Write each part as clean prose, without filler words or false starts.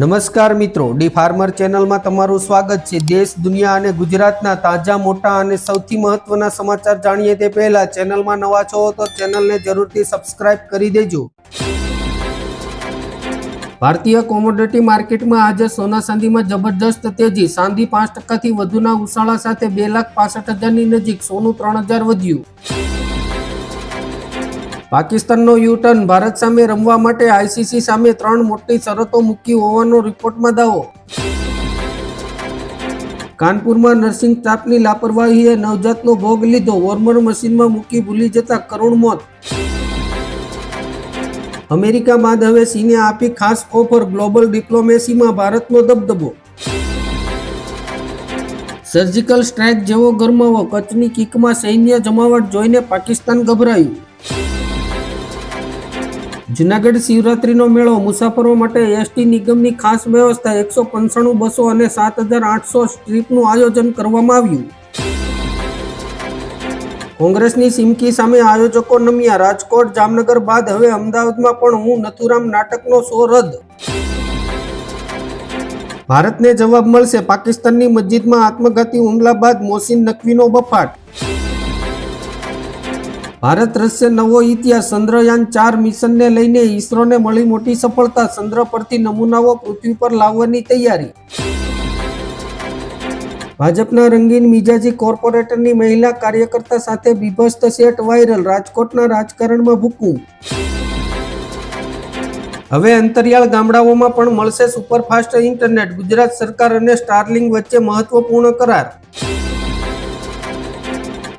નમસ્કાર મિત્રો, D farmer ચેનલમાં તમારું સ્વાગત છે। દેશ, દુનિયા અને ગુજરાતના તાજા, મોટા અને સૌથી મહત્વના સમાચાર જાણીએ તે પહેલા ચેનલમાં નવા છો તો ચેનલને જરૂરથી સબસ્ક્રાઇબ કરી દેજો। ભારતીય કોમોડિટી માર્કેટમાં આજે સોના ચાંદીમાં જબરજસ્ત તેજી। ચાંદી 5% વધુના ઉછાળા સાથે 2,65,000ની નજીક, સોનું 3,000 વધ્યું। પાકિસ્તાનનો યુ-ટર્ન, ભારત સામે રમવા માટે આઈસીસી સામે 3 મોટી શરતો મૂકી હોવાનો રિપોર્ટમાં દાવો। કાનપુરમાં નર્સિંગ સ્ટાફની લાપરવાહીએ નવજાતનો ભોગ લીધો, વોર્મર મશીનમાં મૂકી ભૂલી જતા કરુણ મોત। અમેરિકા બાદ હવે ચીને આપી ખાસ ઓફર, ગ્લોબલ ડિપ્લોમેસીમાં ભારતનો દબદબો। સર્જિકલ સ્ટ્રાઇક જેવો ગરમાવો, કચ્છની કીકમાં સૈન્ય જમાવટ જોઈને પાકિસ્તાન ગભરાયું। જૂનાગઢ શિવરાત્રીનો મેળો, મુસાફરો માટે એસટી નિગમની ખાસ વ્યવસ્થા, 195 બસો અને 7,800 સ્ટ્રીપનું આયોજન કરવામાં આવ્યું। કોંગ્રેસની સિમકી સામે આયોજકો નમ્યા, રાજકોટ, જામનગર બાદ હવે અમદાવાદમાં પણ હું નથુરામ નાટકનો શો રદ। ભારતને જવાબ મળશે, પાકિસ્તાનની મસ્જિદમાં આત્મઘાતી હુમલા બાદ મોહસિન નકવીનો બફાટ। ભારત રચશે નવો ઇતિહાસ, ચંદ્રયાન 4 મિશનને લઈને ઇસરોને મળી મોટી સફળતા, ચંદ્ર પરથી નમૂનાઓ પૃથ્વી પર લાવવાની તૈયારી। ભાજપના રંગીન મિજાજી કોર્પોરેટરની મહિલા કાર્યકર્તા સાથે બીભત્સ સેટ વાયરલ, રાજકોટના રાજકારણમાં ભૂકંપ। હવે અંતરિયાળ ગામડાઓમાં પણ મળશે સુપરફાસ્ટ ઇન્ટરનેટ, ગુજરાત સરકાર અને સ્ટારલિંક વચ્ચે મહત્વપૂર્ણ કરાર।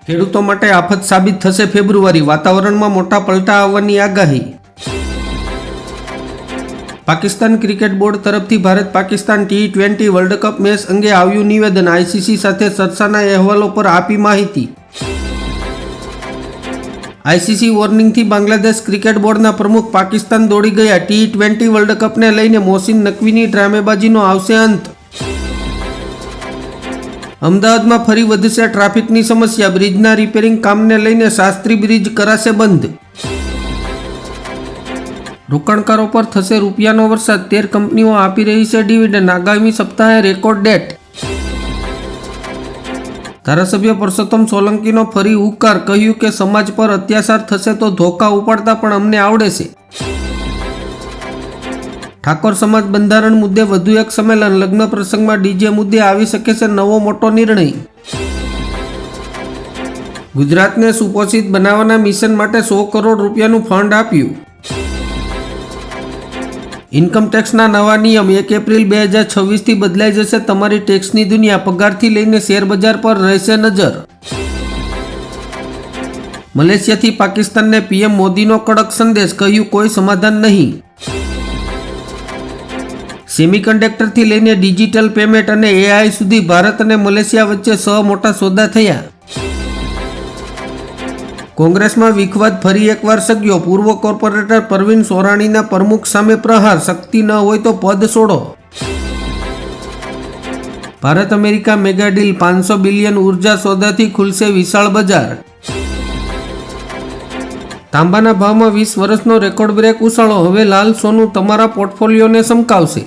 ખેડૂતો માટે આફત સાબિત થશે ફેબ્રુઆરી, વાતાવરણમાં મોટા પલટા આવવાની આગાહી। પાકિસ્તાન ક્રિકેટ બોર્ડ તરફથી Bharat Pakistan T20 world cup match અંગે આવ્યું નિવેદન, આઈસીસી સાથે ચર્ચાના અહેવાલો પર આપી માહિતી। આઈસીસી વોર્નિંગથી બાંગ્લાદેશ ક્રિકેટ બોર્ડના પ્રમુખ પાકિસ્તાન દોડી ગયા, T20 વર્લ્ડ કપને લઈને મોહસિન નકવીની ડ્રામેબાજીનો આવશે અંત। અમદાવાદમાં ફરી વધશે ટ્રાફિકની સમસ્યા, બ્રિજના રિપેરિંગ કામને લઈને શાસ્ત્રી બ્રિજ કરાશે બંધ। રોકાણકારો પર થશે રૂપિયાનો વરસાદ, 13 કંપનીઓ આપી રહી છે ડિવિડન્ડ, આગામી સપ્તાહે રેકોર્ડ ડેટ। ધારાસભ્ય પરસોત્તમ સોલંકીનો ફરી હુંકાર, કહ્યું કે સમાજ પર અત્યાચાર થશે તો ધોકા ઉપાડતા પણ અમને આવડે છે। ઠાકોર સમાજ બંધારણ મુદ્દે વધુ એક સંમેલન, લગ્ન પ્રસંગમાં ડીજે મુદ્દે આવી શકે છે નવો મોટો નિર્ણય। ગુજરાતને સુપોષિત બનાવવાના મિશન માટે 100 કરોડ રૂપિયાનું ફંડ આપ્યું। ઇન્કમટેક્સના નવા નિયમ 1 એપ્રિલ 2026થી બદલાઈ જશે તમારી ટેક્સની દુનિયા, પગારથી લઈને શેરબજાર પર રહેશે નજર। મલેશિયાથી પાકિસ્તાનને પીએમ મોદીનો કડક સંદેશ, કહ્યું કોઈ સમાધાન નહીં। સેમિકન્ડક્ટરથી લઈને ડિજિટલ પેમેન્ટ અને એઆઈ સુધી ભારત અને મલેશિયા વચ્ચે 6 મોટા સોદા થયા। કોંગ્રેસમાં વિખવાદ ફરી એકવાર સગ્યો, પૂર્વ કોર્પોરેટર પરવીન સોરાણીના પ્રમુખ સામે પ્રહાર, શક્તિ ન હોય તો પદ છોડો। Bharat America mega deal, 500 billion ઉર્જા સોદાથી ખુલશે વિશાળ બજાર। તાંબાના ભાવમાં 20 વર્ષનો રેકોર્ડ બ્રેક ઉછાળો, હવે લાલ સોનું તમારા પોર્ટફોલિયોને ચમકાવશે।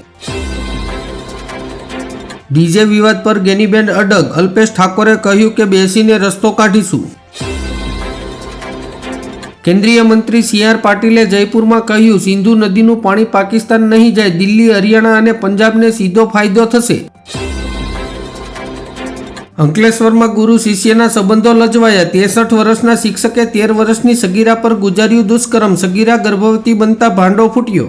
ડીજે વિવાદ પર ગેનીબેન અડગ, અલ્પેશ ઠાકોરે કહ્યું કે બેસીને રસ્તો કાઢીશું। કેન્દ્રીય મંત્રી CR પાટીલે જયપુરમાં કહ્યું, સિંધુ નદીનું પાણી પાકિસ્તાન નહીં જાય, દિલ્હી, હરિયાણા અને પંજાબને સીધો ફાયદો થશે। અંકલેશ્વરમાં ગુરુ શિષ્યના સંબંધો લજવાયા, 63 વર્ષના શિક્ષકે 13 વર્ષની સગીરા પર ગુજાર્યું દુષ્કર્મ, સગીરા ગર્ભવતી બનતા ભાંડો ફૂટ્યો।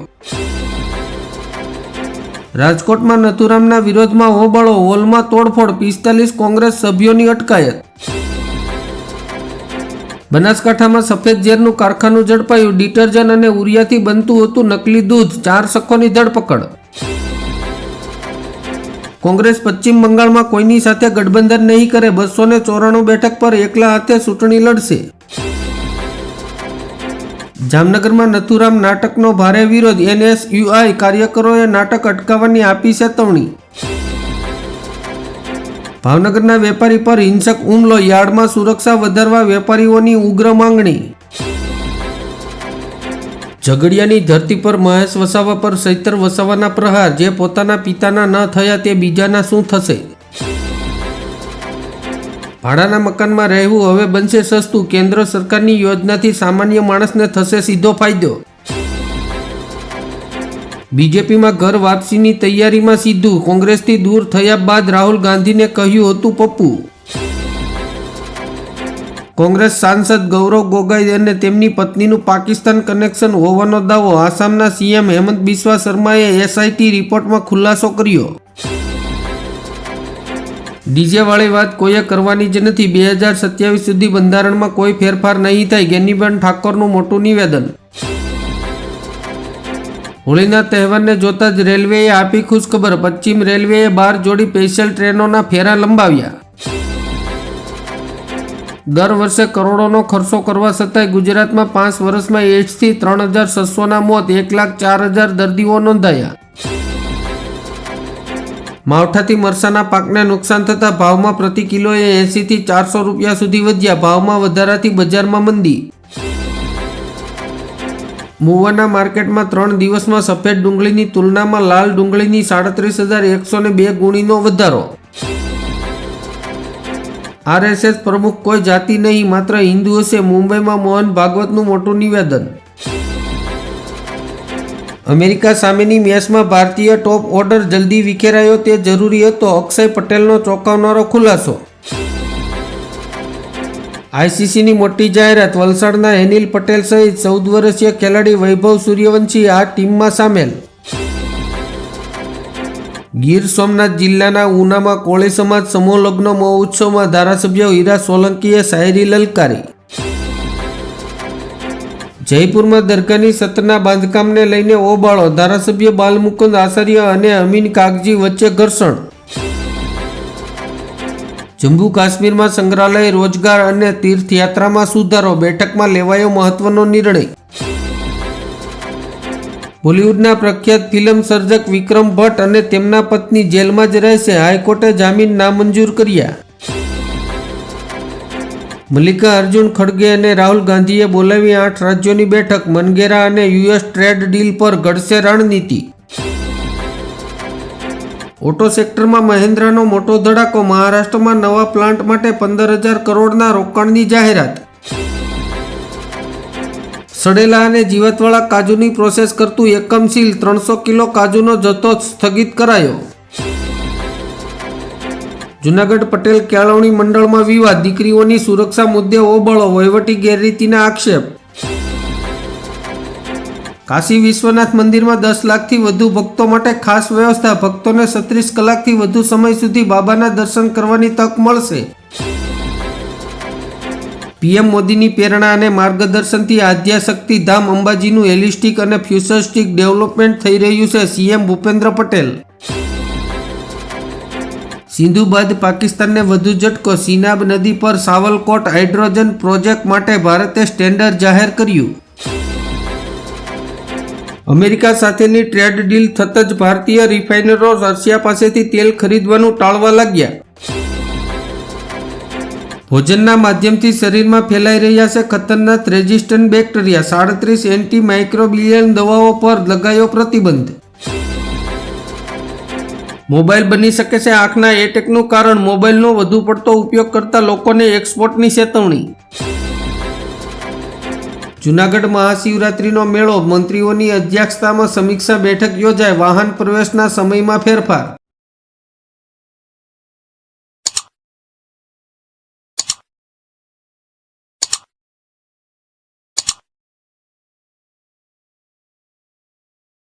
રાજકોટમાં નથુરામના વિરોધમાં હોબાળો, હોલમાં તોડફોડ, 45 કોંગ્રેસ સભ્યોની અટકાયત। બનાસકાંઠામાં સફેદ ઝેરનું કારખાનું ઝડપાયું, ડિટર્જન્ટ અને ઉરિયાથી બનતું હતું નકલી દૂધ, 4 શખ્સોની ધરપકડ। કોંગ્રેસ પશ્ચિમ બંગાળમાં કોઈની સાથે ગઠબંધન નહીં કરે, 294 બેઠક પર એકલા હાથે ચૂંટણી લડશે। જામનગરમાં નથુરામ નાટકનો ભારે વિરોધ, NSUI કાર્યકરોએ નાટક અટકાવવાની આપી ચેતવણી। ભાવનગરના વેપારી પર હિંસક હુમલો, યાર્ડમાં સુરક્ષા વધારવા વેપારીઓની ઉગ્ર માંગણી। ઝઘડિયાની ધરતી પર મહેશ વસાવા પર ચૈતર વસાવાના પ્રહાર, જે પોતાના પિતાના ન થયા તે બીજાના શું થશે? ભાડાના મકાનમાં રહેવું હવે બનશે સસ્તું, કેન્દ્ર સરકારની યોજનાથી સામાન્ય માણસને થશે સીધો ફાયદો. બીજેપીમાં ઘર વાપસીની તૈયારીમાં સીધું, કોંગ્રેસથી દૂર થયા બાદ રાહુલ ગાંધીને કહ્યું હતું પપ્પુ. કોંગ્રેસ સાંસદ ગૌરવ ગોગોઈ અને તેમની પત્નીનું પાકિસ્તાન કનેક્શન હોવાનો દાવો, આસામના સીએમ હેમંત બિસ્વા શર્માએ એસઆઈટી રિપોર્ટમાં ખુલાસો કર્યો. ડીજે વાળી વાત કોઈએ કરવાની જ નથી, 2027 સુધી બંધારણમાં કોઈ ફેરફાર નહીં થાય, ગેનીબેન ઠાકોરનું મોટું નિવેદન. હોળીના તહેવારને જોતા જ રેલવેએ આપી ખુશખબર, પશ્ચિમ રેલવેએ 12 જોડી સ્પેશિયલ ટ્રેનોના ફેરા લંબાવ્યા. દર વર્ષે કરોડોનો ખર્ચો કરવા છતાંય ગુજરાતમાં 5 વર્ષમાં એઇડ્સથી 3600ના મોત, 1,04,000 દર્દીઓ નોંધાયા. માવઠાથી મરચાના પાકને નુકસાન થતાં ભાવમાં પ્રતિ કિલોએ 80 થી 400 રૂપિયા સુધી વધ્યા, ભાવમાં વધારાથી બજારમાં મંદી. મુવાના માર્કેટમાં 3 દિવસમાં સફેદ ડુંગળીની તુલનામાં લાલ ડુંગળીની 37,102 ગુણીનો વધારો. આરએસએસ પ્રમુખ કોઈ જાતિ નહીં, માત્ર હિન્દુ હશે, મુંબઈમાં મોહન ભાગવતનું મોટું નિવેદન. અમેરિકા સામેની મેચમાં ભારતીય ટોપ ઓર્ડર જલ્દી વિખેરાયો તે જરૂરી હતો, અક્ષય પટેલનો ચોંકાવનારો ખુલાસો. આઈસીસીની મોટી જાહેરાત, વલસાડના હેનિલ પટેલ સહિત 14 વર્ષીય ખેલાડી વૈભવ સૂર્યવંશી આ ટીમમાં સામેલ. ગીર સોમનાથ જિલ્લાના ઉનામાં કોળી સમાજ સમૂહ લગ્ન મહોત્સવમાં ધારાસભ્ય હીરા સોલંકીએ શાયરી લલકારી. જયપુરમાં દરગાહની છતના બાંધકામને લઈને ઓબાળો, ધારાસભ્ય બાલમુકુંદ આચાર્ય અને અમીન કાગજી વચ્ચે ઘર્ષણ. જમ્મુ કાશ્મીરમાં સંગ્રહાલય, રોજગાર અને તીર્થયાત્રામાં સુધારો, બેઠકમાં લેવાયો મહત્વનો નિર્ણય. બોલિવૂડના પ્રખ્યાત ફિલ્મ સર્જક વિક્રમ ભટ્ટ અને તેમના પત્ની જેલમાં જ રહેશે, હાઈકોર્ટે જામીન નામંજૂર કર્યા. મલ્લિકા અર્જુન ખડગે અને રાહુલ ગાંધીએ બોલાવી 8 રાજ્યોની બેઠક, મનગેરા અને યુએસ ટ્રેડ ડીલ પર ઘડશે રણનીતિ. ઓટો સેક્ટરમાં મહિન્દ્રાનો મોટો ધડાકો, મહારાષ્ટ્રમાં નવા પ્લાન્ટ માટે 15,000 કરોડના રોકાણની જાહેરાત. સડેલા અને જીવાતવાળા કાજુની પ્રોસેસ કરતું એકમ સીલ, 300 કિલો કાજુનો જથ્થો સ્થગિત કરાયો. જૂનાગઢ પટેલ કેળવણી મંડળમાં વિવાદ, દીકરીઓની સુરક્ષા મુદ્દે ઓબળો, વહીવટી ગેરરીતિના આક્ષેપ. કાશી વિશ્વનાથ મંદિરમાં 10 લાખથી વધુ ભક્તો માટે ખાસ વ્યવસ્થા, ભક્તોને 36 કલાકથી વધુ સમય સુધી બાબાના દર્શન કરવાની તક મળશે. પીએમ મોદીની પ્રેરણા અને માર્ગદર્શનથી આદ્યાશક્તિ ધામ અંબાજીનું હોલિસ્ટિક અને ફ્યુચરિસ્ટિક ડેવલપમેન્ટ થઈ રહ્યું છે, સીએમ ભૂપેન્દ્ર પટેલ. સિંધુ બાદ પાકિસ્તાનને વધુ ઝટકો, સિનાબ નદી પર સાવલકોટ હાઇડ્રોજન પ્રોજેક્ટ માટે ભારતે સ્ટેન્ડર જાહેર કર્યું. અમેરિકા સાથેની ટ્રેડ ડીલ થતાં જ ભારતીય રિફાઇનરો રશિયા પાસેથી તેલ ખરીદવાનું ટાળવા લાગ્યા. ભોજનના માધ્યમથી શરીરમાં ફેલાઈ રહ્યા છે ખતરનાક રેઝિસ્ટન્ટ બેક્ટેરિયા, 37 એન્ટીમાઇક્રોબિયલ દવાઓ પર લગાયો પ્રતિબંધ. મોબાઈલ બની શકે છે આંખના એટેકનું કારણ, મોબાઈલનો વધુ પડતો ઉપયોગ કરતા લોકોને એક્સપોર્ટની ચેતવણી. જૂનાગઢ મહાશિવરાત્રીનો મેળો, મંત્રીઓની અધ્યક્ષતામાં સમીક્ષા બેઠક યોજાય, વાહન પ્રવેશના સમયમાં ફેરફાર.